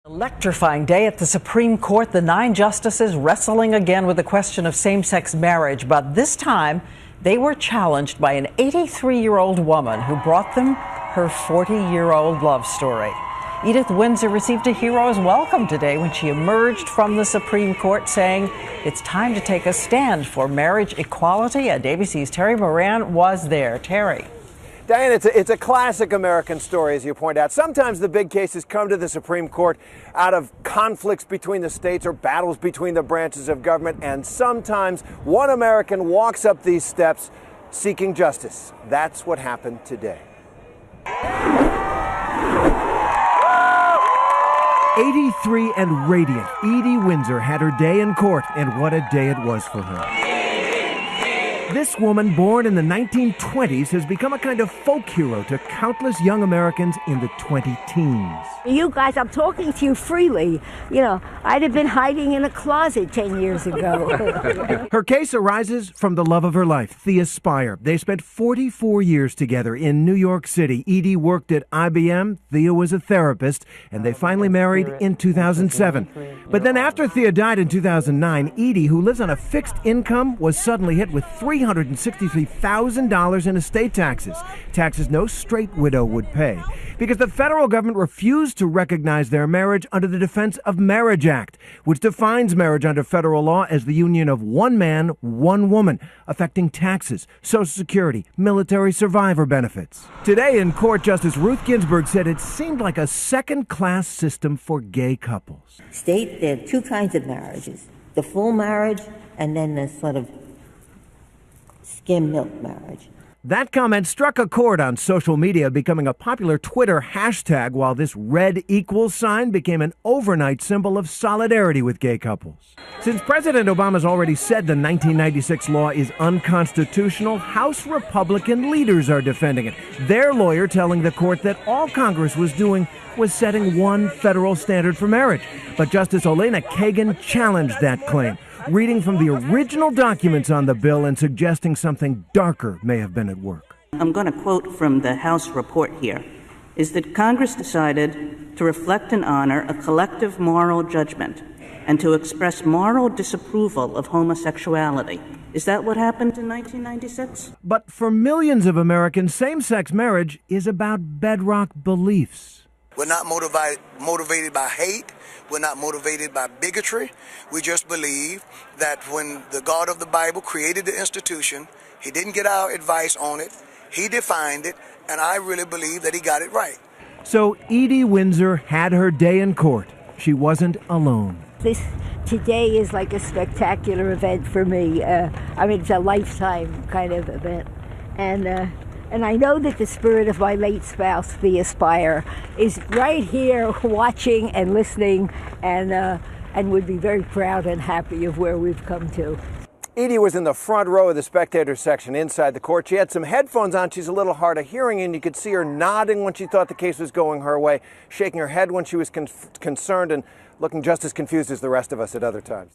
Electrifying day at the Supreme Court. The 9 justices wrestling again with the question of same-sex marriage, but this time they were challenged by an 83-year-old woman who brought them her 40-year-old love story. Edie Windsor received a hero's welcome today when she emerged from the Supreme Court saying it's time to take a stand for marriage equality, and ABC's Terry Moran was there. Terry. Diane, it's a classic American story, as you point out. Sometimes the big cases come to the Supreme Court out of conflicts between the states or battles between the branches of government, and sometimes one American walks up these steps seeking justice. That's what happened today. 83 and radiant, Edie Windsor had her day in court, and what a day it was for her. This woman, born in the 1920s, has become a kind of folk hero to countless young Americans in the 20-teens. You guys, I'm talking to you freely. You know, I'd have been hiding in a closet 10 years ago. Her case arises from the love of her life, Thea Spire. They spent 44 years together in New York City. Edie worked at IBM, Thea was a therapist, and they finally married in 2007. But then after Thea died in 2009, Edie, who lives on a fixed income, was suddenly hit with $363,000 in estate taxes. Taxes no straight widow would pay, because the federal government refused to recognize their marriage under the Defense of Marriage Act, which defines marriage under federal law as the union of one man, one woman, affecting taxes, Social Security, military survivor benefits. Today in court, Justice Ruth Ginsburg said it seemed like a second-class system for gay couples. State there are two kinds of marriages, the full marriage and then the sort of skim milk marriage. That comment struck a chord on social media, becoming a popular Twitter hashtag, while this red equals sign became an overnight symbol of solidarity with gay couples. Since President Obama's already said the 1996 law is unconstitutional, House Republican leaders are defending it. Their lawyer telling the court that all Congress was doing was setting one federal standard for marriage. But Justice Elena Kagan challenged that claim, reading from the original documents on the bill and suggesting something darker may have been at work. I'm going to quote from the House report here, is that Congress decided to reflect and honor a collective moral judgment and to express moral disapproval of homosexuality. Is that what happened in 1996? But for millions of Americans, same-sex marriage is about bedrock beliefs. We're not motivated by hate. We're not motivated by bigotry. We just believe that when the God of the Bible created the institution, he didn't get our advice on it. He defined it, and I really believe that he got it right. So Edie Windsor had her day in court. She wasn't alone. This today is like a spectacular event for me. I mean, it's a lifetime kind of event. And I know that the spirit of my late spouse, Thea Spire, is right here watching and listening and would be very proud and happy of where we've come to. Edie was in the front row of the spectator section inside the court. She had some headphones on. She's a little hard of hearing, and you could see her nodding when she thought the case was going her way, shaking her head when she was concerned, and looking just as confused as the rest of us at other times.